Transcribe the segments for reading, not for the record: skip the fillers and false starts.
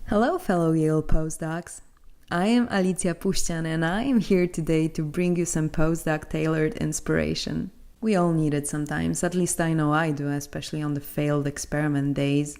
Hello, fellow Yale Postdocs. I am Alicja Puścian, and I am here today to bring you some postdoc-tailored inspiration. We all need it sometimes, at least I know I do, especially on the failed experiment days.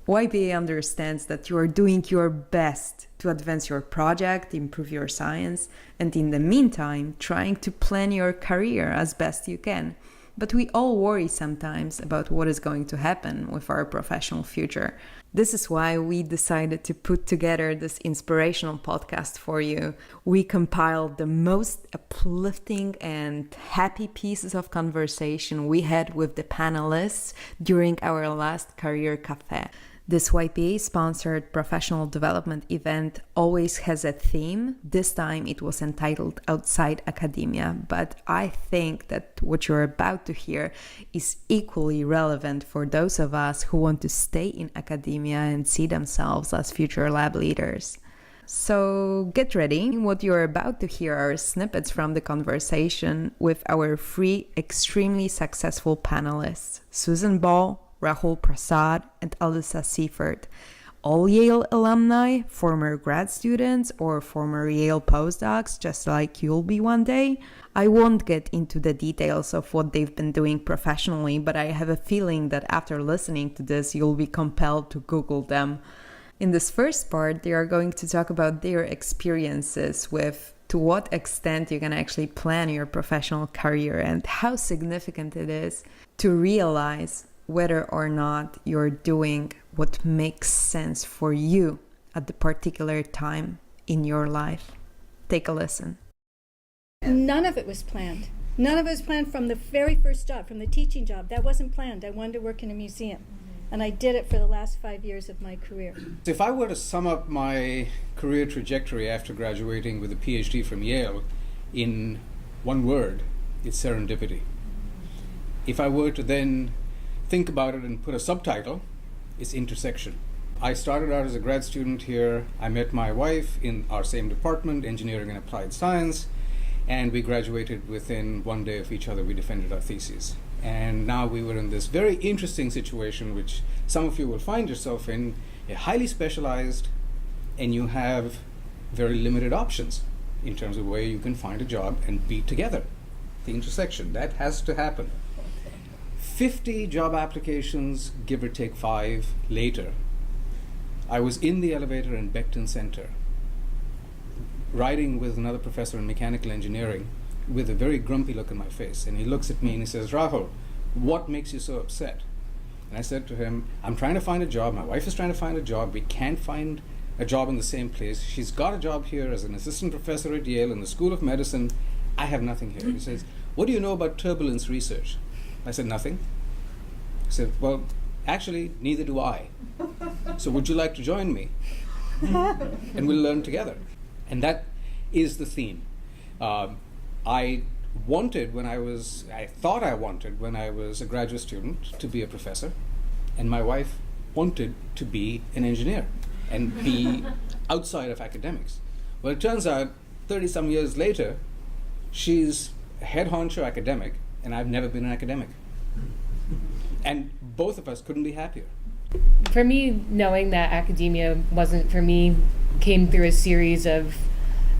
YPA understands that you are doing your best to advance your project, improve your science, and in the meantime, trying to plan your career as best you can. But we all worry sometimes about what is going to happen with our professional future. This is why we decided to put together this inspirational podcast for you. We compiled the most uplifting and happy pieces of conversation we had with the panelists during our last Career Cafe. This YPA-sponsored professional development event always has a theme. This time it was entitled Outside Academia, but I think that what you're about to hear is equally relevant for those of us who want to stay in academia and see themselves as future lab leaders. So get ready. What you're about to hear are snippets from the conversation with our three extremely successful panelists, Susan Ball, Rahul, Prasad, and Alyssa Siefert. All Yale alumni, former grad students, or former Yale postdocs, just like you'll be one day. I won't get into the details of what they've been doing professionally, but I have a feeling that after listening to this, you'll be compelled to Google them. In this first part, they are going to talk about their experiences with to what extent you can actually plan your professional career and how significant it is to realize whether or not you're doing what makes sense for you at the particular time in your life. Take a listen. None of it was planned. None of it was planned from the very first job, from the teaching job. That wasn't planned. I wanted to work in a museum. And I did it for the last 5 years of my career. If I were to sum up my career trajectory after graduating with a PhD from Yale in one word, it's serendipity. If I were to then think about it and put a subtitle, it's intersection. I started out as a grad student here. I met my wife in our same department, engineering and applied science, and we graduated within one day of each other. We defended our theses. And now we were in this very interesting situation, which some of you will find yourself in, highly specialized, and you have very limited options in terms of where you can find a job and be together. The intersection, that has to happen. 50 job applications, give or take 5 later, I was in the elevator in Becton Center, riding with another professor in mechanical engineering with a very grumpy look on my face. And he looks at me and he says, "Rahul, what makes you so upset?" And I said to him, "I'm trying to find a job. My wife is trying to find a job. We can't find a job in the same place. She's got a job here as an assistant professor at Yale in the School of Medicine. I have nothing here." He says, "What do you know about turbulence research?" I said, "Nothing." He said, "Well, actually, neither do I. So would you like to join me? And we'll learn together." And that is the theme. I thought I wanted when I was a graduate student to be a professor, and my wife wanted to be an engineer and be outside of academics. Well, it turns out 30 some years later, she's a head honcho academic, and I've never been an academic. And both of us couldn't be happier. For me, knowing that academia wasn't for me came through a series of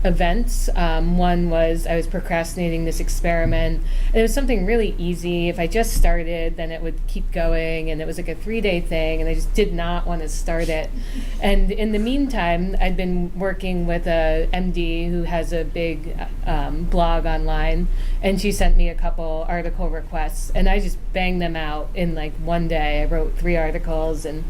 events. One was I was procrastinating this experiment, and it was something really easy. If I just started, then it would keep going, and it was like a 3-day thing, and I just did not want to start it. And in the meantime, I'd been working with a MD who has a big blog online, and she sent me a couple article requests, and I just banged them out in like one day. I wrote 3 articles, and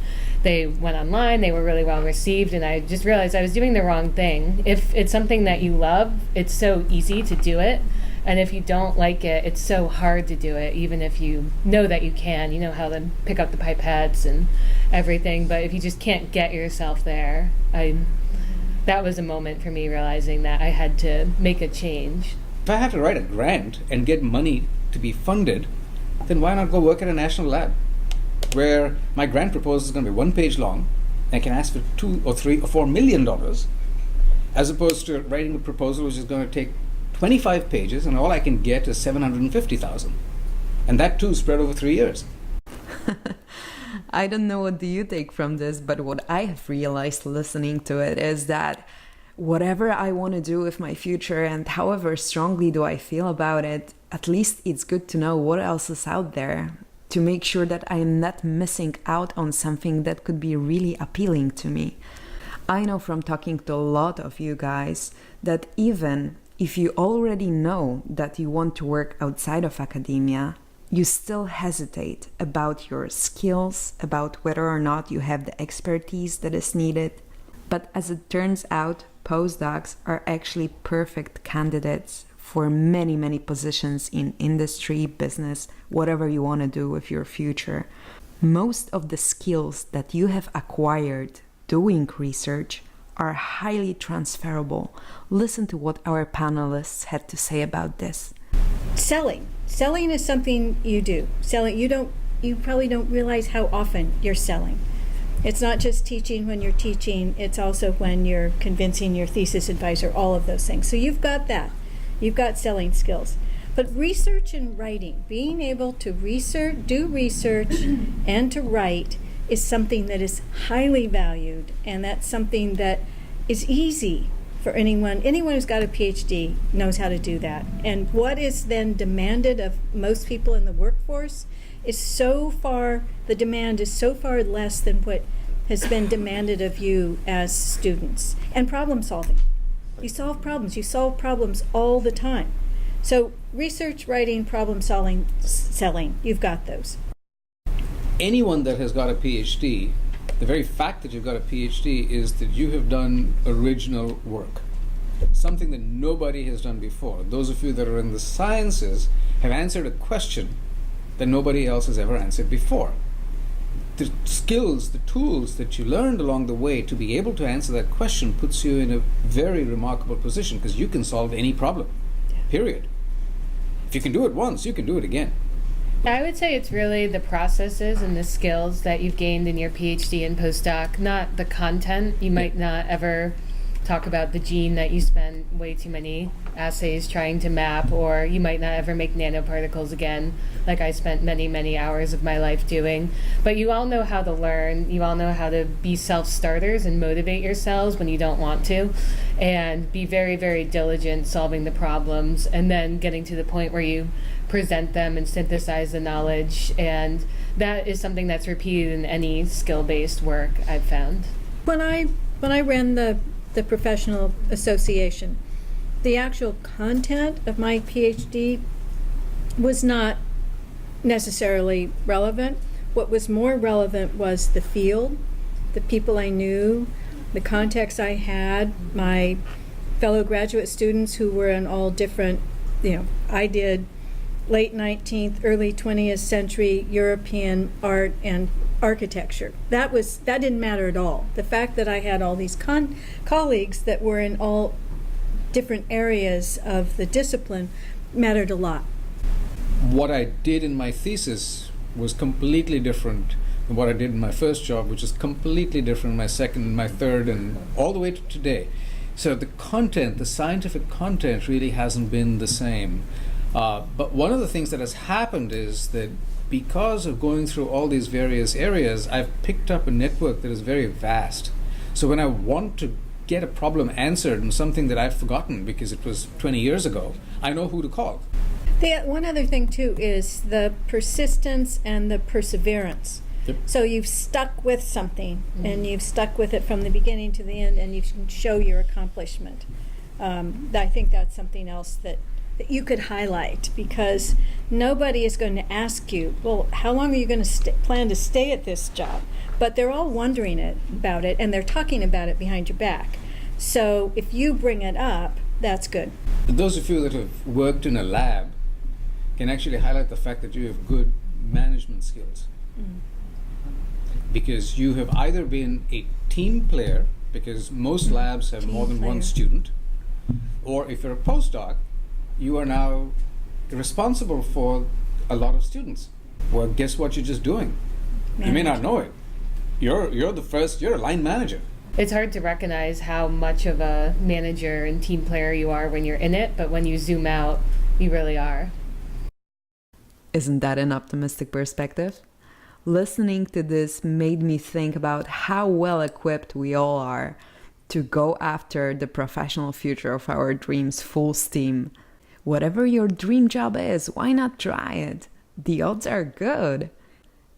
they went online, they were really well received, and I just realized I was doing the wrong thing. If it's something that you love, it's so easy to do it. And if you don't like it, it's so hard to do it, even if you know that you can. You know how to pick up the pipettes and everything, but if you just can't get yourself there, that was a moment for me realizing that I had to make a change. If I had to write a grant and get money to be funded, then why not go work at a national lab, where my grant proposal is going to be 1 page long, and I can ask for $2 or $3 or $4 million, as opposed to writing a proposal which is going to take 25 pages, and all I can get is $750,000, and that too spread over 3 years. I don't know what do you take from this, but what I have realized listening to it is that whatever I want to do with my future and however strongly do I feel about it, at least it's good to know what else is out there to make sure that I am not missing out on something that could be really appealing to me. I know from talking to a lot of you guys that even if you already know that you want to work outside of academia, you still hesitate about your skills, about whether or not you have the expertise that is needed. But as it turns out, postdocs are actually perfect candidates for many, many positions in industry, business, whatever you want to do with your future. Most of the skills that you have acquired doing research are highly transferable. Listen to what our panelists had to say about this. Selling. Selling is something you do. Selling, you probably don't realize how often you're selling. It's not just teaching when you're teaching, it's also when you're convincing your thesis advisor, all of those things. So you've got that. You've got selling skills. But research and writing, being able to do research and to write is something that is highly valued, and that's something that is easy for anyone who's got a PhD knows how to do that. And what is then demanded of most people in the workforce is the demand is so far less than what has been demanded of you as students. And problem solving. You solve problems all the time. So research, writing, problem solving, selling, you've got those. Anyone that has got a PhD, the very fact that you've got a PhD is that you have done original work, something that nobody has done before. Those of you that are in the sciences have answered a question that nobody else has ever answered before. The skills, the tools that you learned along the way to be able to answer that question puts you in a very remarkable position, because you can solve any problem, period. If you can do it once, you can do it again. I would say it's really the processes and the skills that you've gained in your PhD and postdoc, not the content. You might not ever talk about the gene that you spend way too many assays trying to map, or you might not ever make nanoparticles again, like I spent many, many hours of my life doing. But you all know how to learn. You all know how to be self-starters and motivate yourselves when you don't want to, and be very, very diligent solving the problems, and then getting to the point where you present them and synthesize the knowledge. And that is something that's repeated in any skill-based work I've found. When I ran the professional association, the actual content of my PhD was not necessarily relevant. What was more relevant was the field, the people I knew, the contacts I had, my fellow graduate students who were in all different, I did late 19th, early 20th century European art and architecture. That didn't matter at all. The fact that I had all these colleagues that were in all different areas of the discipline mattered a lot. What I did in my thesis was completely different than what I did in my first job, which is completely different in my second and my third, and all the way to today. So the content, the scientific content, really hasn't been the same. But one of the things that has happened is that because of going through all these various areas, I've picked up a network that is very vast. So when I want to get a problem answered and something that I've forgotten because it was 20 years ago, I know who to call. One other thing too is the persistence and the perseverance. Yep. So you've stuck with something, and you've stuck with it from the beginning to the end, and you can show your accomplishment. I think that's something else that you could highlight, because nobody is going to ask you, well, how long are you going to plan to stay at this job? But they're all wondering about it, and they're talking about it behind your back. So if you bring it up, that's good. Those of you that have worked in a lab can actually highlight the fact that you have good management skills. Because you have either been a team player, because most labs have more than one student, or if you're a postdoc, you are now responsible for a lot of students. Well, guess what you're just doing? You may not know it. You're a line manager. It's hard to recognize how much of a manager and team player you are when you're in it, but when you zoom out, you really are. Isn't that an optimistic perspective? Listening to this made me think about how well equipped we all are to go after the professional future of our dreams full steam. Whatever your dream job is, why not try it? The odds are good.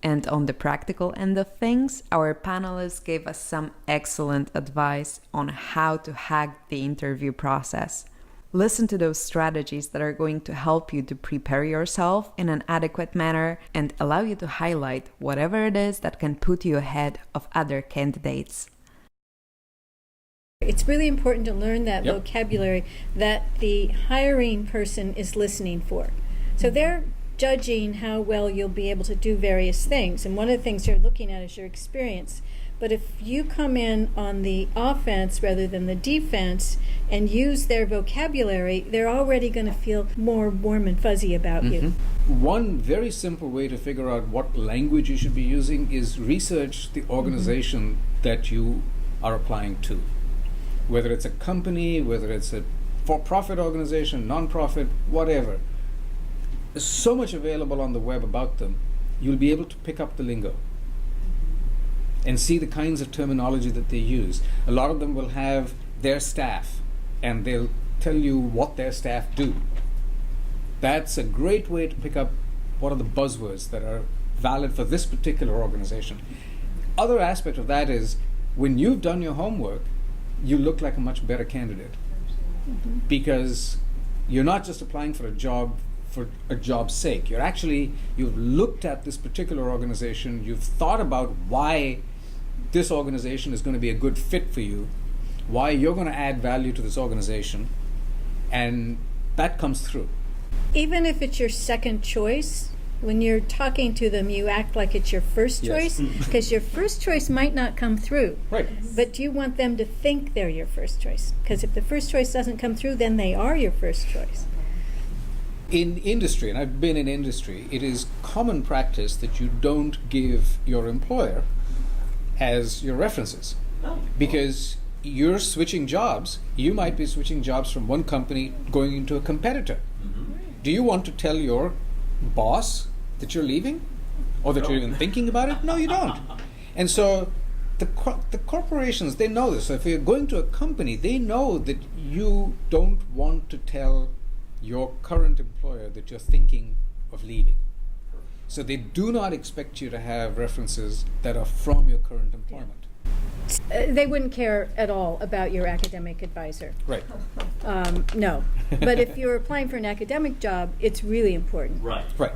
And on the practical end of things, our panelists gave us some excellent advice on how to hack the interview process. Listen to those strategies that are going to help you to prepare yourself in an adequate manner and allow you to highlight whatever it is that can put you ahead of other candidates. It's really important to learn that vocabulary that the hiring person is listening for. So they're judging how well you'll be able to do various things. And one of the things they're looking at is your experience. But if you come in on the offense rather than the defense and use their vocabulary, they're already going to feel more warm and fuzzy about you. One very simple way to figure out what language you should be using is research the organization that you are applying to. Whether it's a company, whether it's a for-profit organization, non-profit, whatever. There's so much available on the web about them, you'll be able to pick up the lingo and see the kinds of terminology that they use. A lot of them will have their staff, and they'll tell you what their staff do. That's a great way to pick up what are the buzzwords that are valid for this particular organization. Other aspect of that is, when you've done your homework, you look like a much better candidate. Because you're not just applying for a job for a job's sake. You've looked at this particular organization, you've thought about why this organization is going to be a good fit for you, why you're going to add value to this organization, and that comes through. Even if it's your second choice, when you're talking to them, you act like it's your first choice, because your first choice might not come through. Right. But you want them to think they're your first choice, because if the first choice doesn't come through, then they are your first choice. In industry, and I've been in industry, it is common practice that you don't give your employer as your references. Because you're switching jobs. You might be switching jobs from one company going into a competitor. Do you want to tell your boss that you're leaving? Or that you're even thinking about it? No, you don't. And so the corporations, they know this. So if you're going to a company, they know that you don't want to tell your current employer that you're thinking of leaving. So they do not expect you to have references that are from your current employment. They wouldn't care at all about your academic advisor. Right. No. But if you're applying for an academic job, it's really important. Right. Right.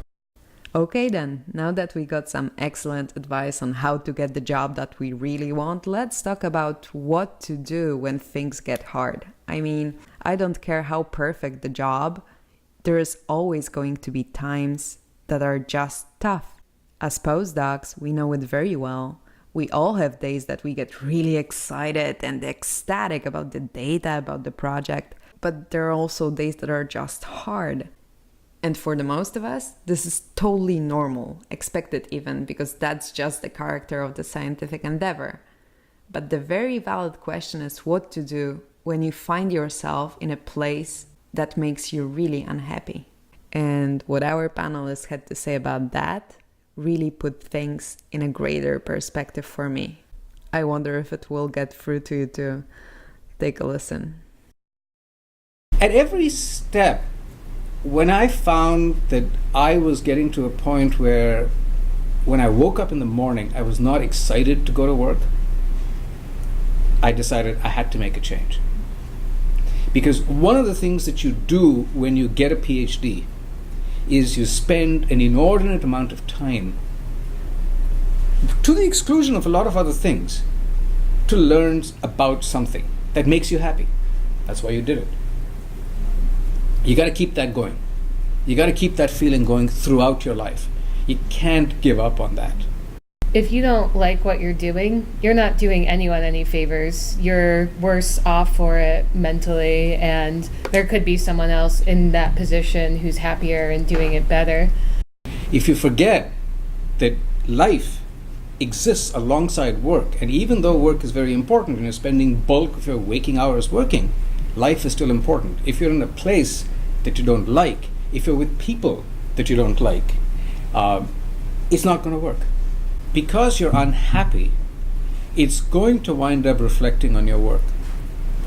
Okay then, now that we got some excellent advice on how to get the job that we really want, let's talk about what to do when things get hard. I mean, I don't care how perfect the job, there is always going to be times that are just tough. As postdocs, we know it very well. We all have days that we get really excited and ecstatic about the data, about the project, but there are also days that are just hard. And for the most of us, this is totally normal, expected even, because that's just the character of the scientific endeavor. But the very valid question is what to do when you find yourself in a place that makes you really unhappy. And what our panelists had to say about that really put things in a greater perspective for me. I wonder if it will get through to you too. Take a listen. At every step, when I found that I was getting to a point where when I woke up in the morning, I was not excited to go to work, I decided I had to make a change. Because one of the things that you do when you get a PhD is you spend an inordinate amount of time, to the exclusion of a lot of other things, to learn about something that makes you happy. That's why you did it. You got to keep that going. You got to keep that feeling going throughout your life. You can't give up on that. If you don't like what you're doing, you're not doing anyone any favors. You're worse off for it mentally, and there could be someone else in that position who's happier and doing it better. If you forget that life exists alongside work, and even though work is very important and you're spending bulk of your waking hours working, life is still important. If you're in a place that you don't like, if you're with people that you don't like, it's not going to work. because you're unhappy, it's going to wind up reflecting on your work.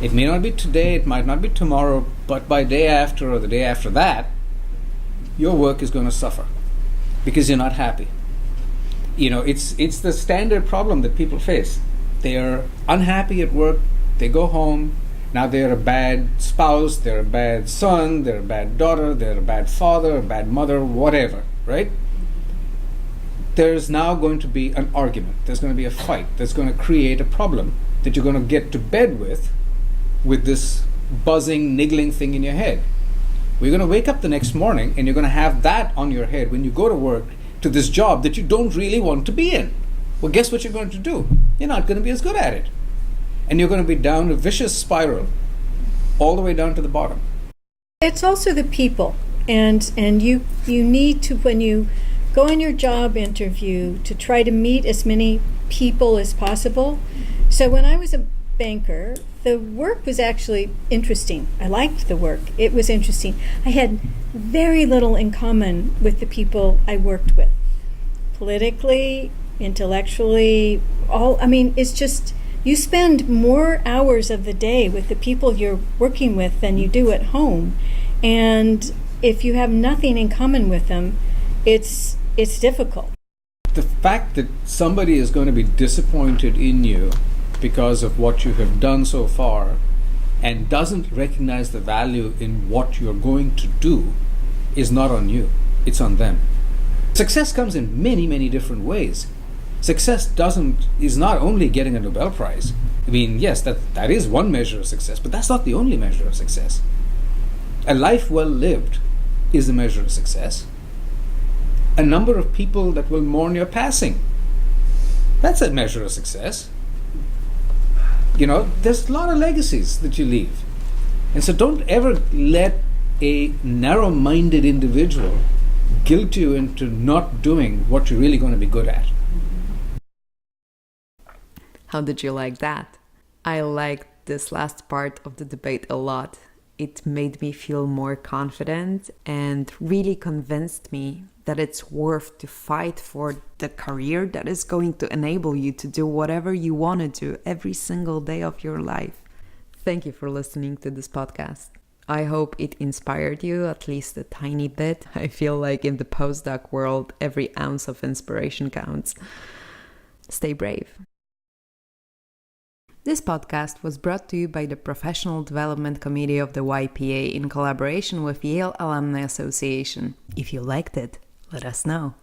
It may not be today, it might not be tomorrow, but by day after or the day after that, your work is going to suffer because you're not happy. It's the standard problem that people face. They are unhappy at work, they go home, now they're a bad spouse, they're a bad son, they're a bad daughter, they're a bad father, a bad mother, whatever, right? There's now going to be an argument, there's going to be a fight, that's going to create a problem that you're going to get to bed with this buzzing, niggling thing in your head. We're going to wake up the next morning and you're going to have that on your head when you go to work to this job that you don't really want to be in. Well, guess what you're going to do? You're not going to be as good at it. And you're going to be down a vicious spiral all the way down to the bottom. It's also the people. And you need to, when you go on your job interview, to try to meet as many people as possible. So when I was a banker, the work was actually interesting. I liked the work. It was interesting. I had very little in common with the people I worked with. Politically, intellectually, it's just, you spend more hours of the day with the people you're working with than you do at home. And if you have nothing in common with them, it's difficult. The fact that somebody is going to be disappointed in you because of what you have done so far and doesn't recognize the value in what you're going to do is not on you, it's on them. Success comes in many, many different ways. Success is not only getting a Nobel Prize. Yes, that is one measure of success, but that's not the only measure of success. A life well lived is a measure of success. A number of people that will mourn your passing, that's a measure of success. There's a lot of legacies that you leave. And so don't ever let a narrow-minded individual guilt you into not doing what you're really going to be good at. How did you like that? I liked this last part of the debate a lot. It made me feel more confident and really convinced me that it's worth to fight for the career that is going to enable you to do whatever you want to do every single day of your life. Thank you for listening to this podcast. I hope it inspired you at least a tiny bit. I feel like in the postdoc world, every ounce of inspiration counts. Stay brave. This podcast was brought to you by the Professional Development Committee of the YPA in collaboration with Yale Alumni Association. If you liked it, let us know.